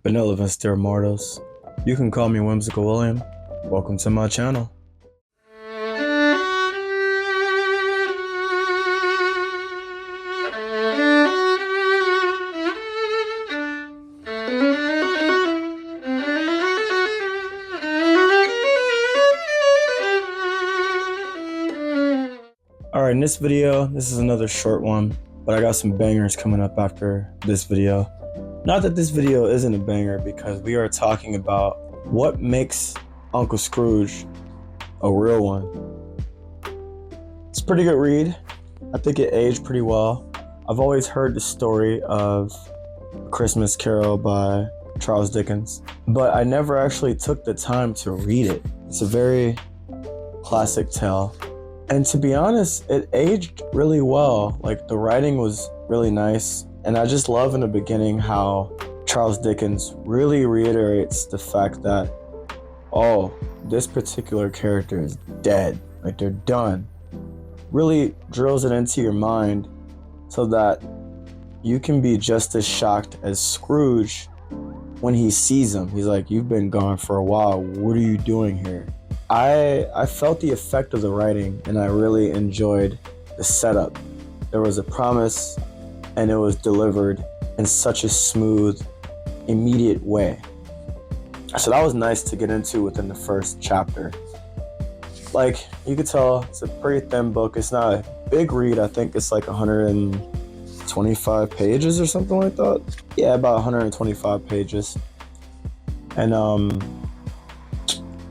Benevolence, dear mortals. You can call me Whimsical William. Welcome to my channel. Alright, in this video, this is another short one, but I got some bangers coming up after this video. Not that this video isn't a banger, because we are talking about what makes Uncle Scrooge a real one. It's a pretty good read. I think it aged pretty well. I've always heard the story of A Christmas Carol by Charles Dickens, but I never actually took the time to read it. It's a very classic tale. And to be honest, it aged really well. Like, the writing was really nice. And I just love in the beginning how Charles Dickens really reiterates the fact that, oh, this particular character is dead. Like, they're done. Really drills it into your mind so that you can be just as shocked as Scrooge when he sees him. He's like, you've been gone for a while. What are you doing here? I felt the effect of the writing, and I really enjoyed the setup. There was a promise, and it was delivered in such a smooth, immediate way. So that was nice to get into within the first chapter. Like, you could tell it's a pretty thin book. It's not a big read. I think it's like 125 pages or something like that. Yeah, about 125 pages. And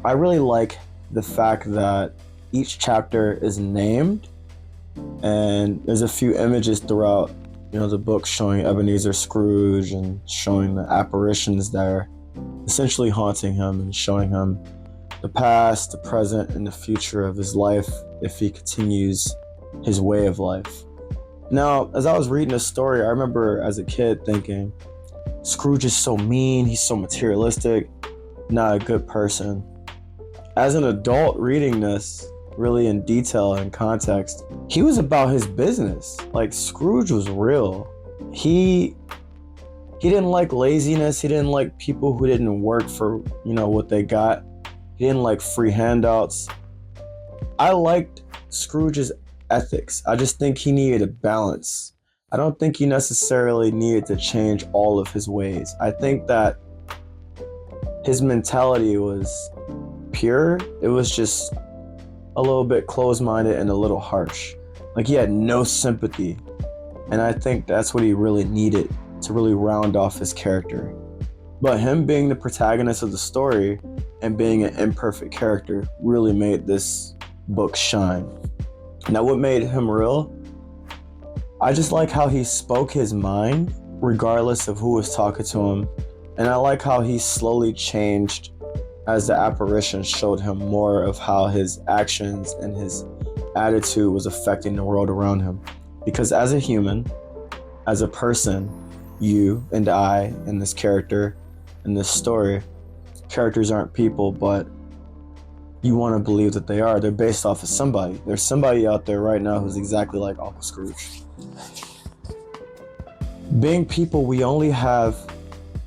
I really like the fact that each chapter is named, and there's a few images throughout, the book showing Ebenezer Scrooge and showing the apparitions that are essentially haunting him and showing him the past, the present, and the future of his life if he continues his way of life. Now, as I was reading this story, I remember as a kid thinking, Scrooge is so mean, he's so materialistic, not a good person. As an adult reading this, really in detail and context, he was about his business. Like, Scrooge was real. He didn't like laziness. He didn't like people who didn't work for, what they got. He didn't like free handouts. I liked Scrooge's ethics. I just think he needed a balance. I don't think he necessarily needed to change all of his ways. I think that his mentality was pure. It was just a little bit closed-minded and a little harsh. Like, he had no sympathy. And I think that's what he really needed to really round off his character. But him being the protagonist of the story and being an imperfect character really made this book shine. Now, what made him real? I just like how he spoke his mind regardless of who was talking to him. And I like how he slowly changed as the apparition showed him more of how his actions and his attitude was affecting the world around him. Because as a human, as a person, you and I and this character in this story, characters aren't people, but you want to believe that they are. They're based off of somebody. There's somebody out there right now who's exactly like Uncle Scrooge. Being people, we only have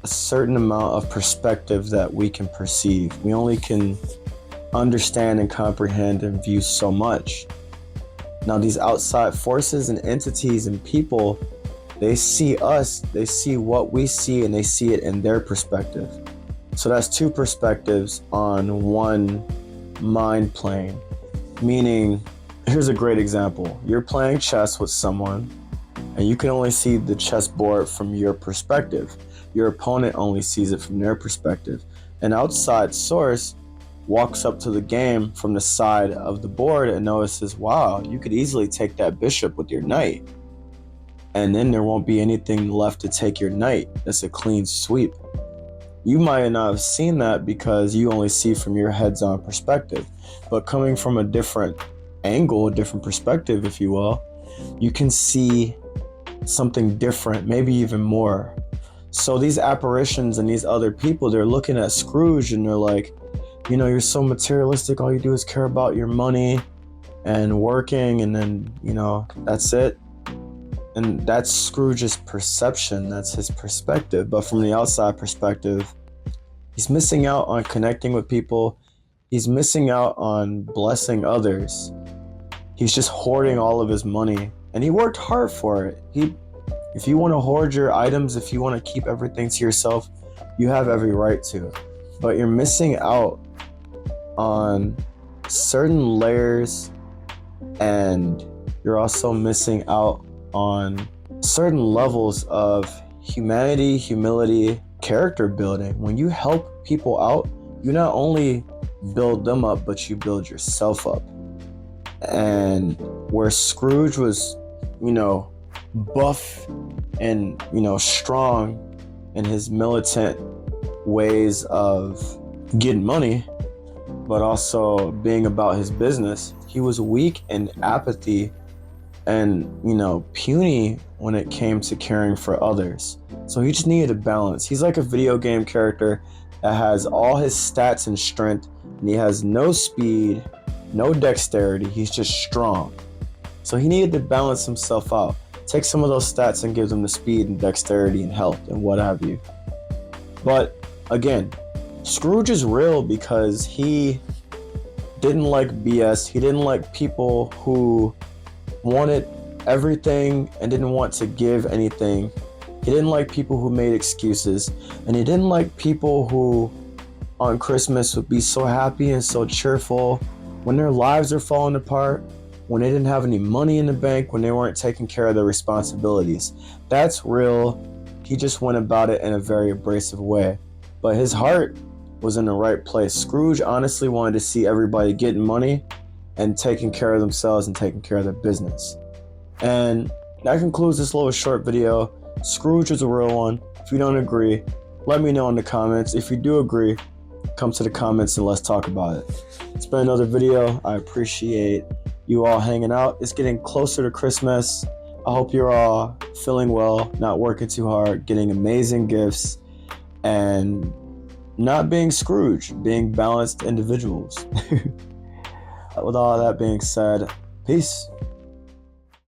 a certain amount of perspective that we can perceive. We only can understand and comprehend and view so much. Now, these outside forces and entities and people, they see us, they see what we see, and they see it in their perspective. So that's two perspectives on one mind plane. Meaning, here's a great example. You're playing chess with someone, and you can only see the chessboard from your perspective. Your opponent only sees it from their perspective. An outside source walks up to the game from the side of the board and notices, wow, you could easily take that bishop with your knight. And then there won't be anything left to take your knight. That's a clean sweep. You might not have seen that because you only see from your heads-on perspective. But coming from a different angle, a different perspective, if you will, you can see something different, maybe even more. So these apparitions and these other people, they're looking at Scrooge and they're like, you're so materialistic. All you do is care about your money and working, and then, that's it. And that's Scrooge's perception, that's his perspective. But from the outside perspective, he's missing out on connecting with people. He's missing out on blessing others. He's just hoarding all of his money. And he worked hard for it. If you want to hoard your items, if you want to keep everything to yourself, you have every right to. But you're missing out on certain layers, and you're also missing out on certain levels of humanity, humility, character building. When you help people out, you not only build them up, but you build yourself up. And where Scrooge was, buff and, strong in his militant ways of getting money, but also being about his business, he was weak in apathy and, puny when it came to caring for others. So he just needed a balance. He's like a video game character that has all his stats and strength, and he has no speed, no dexterity. He's just strong. So he needed to balance himself out. Take some of those stats and give them the speed and dexterity and health and what have you. But again, Scrooge is real because he didn't like BS. He didn't like people who wanted everything and didn't want to give anything. He didn't like people who made excuses. And he didn't like people who on Christmas would be so happy and so cheerful when their lives are falling apart, when they didn't have any money in the bank, when they weren't taking care of their responsibilities. That's real. He just went about it in a very abrasive way. But his heart was in the right place. Scrooge honestly wanted to see everybody getting money and taking care of themselves and taking care of their business. And that concludes this little short video. Scrooge is a real one. If you don't agree, let me know in the comments. If you do agree, come to the comments and let's talk about it. It's been another video. I appreciate you all hanging out. It's getting closer to Christmas. I hope you're all feeling well, not working too hard, getting amazing gifts, and not being Scrooge, being balanced individuals. With all that being said, peace.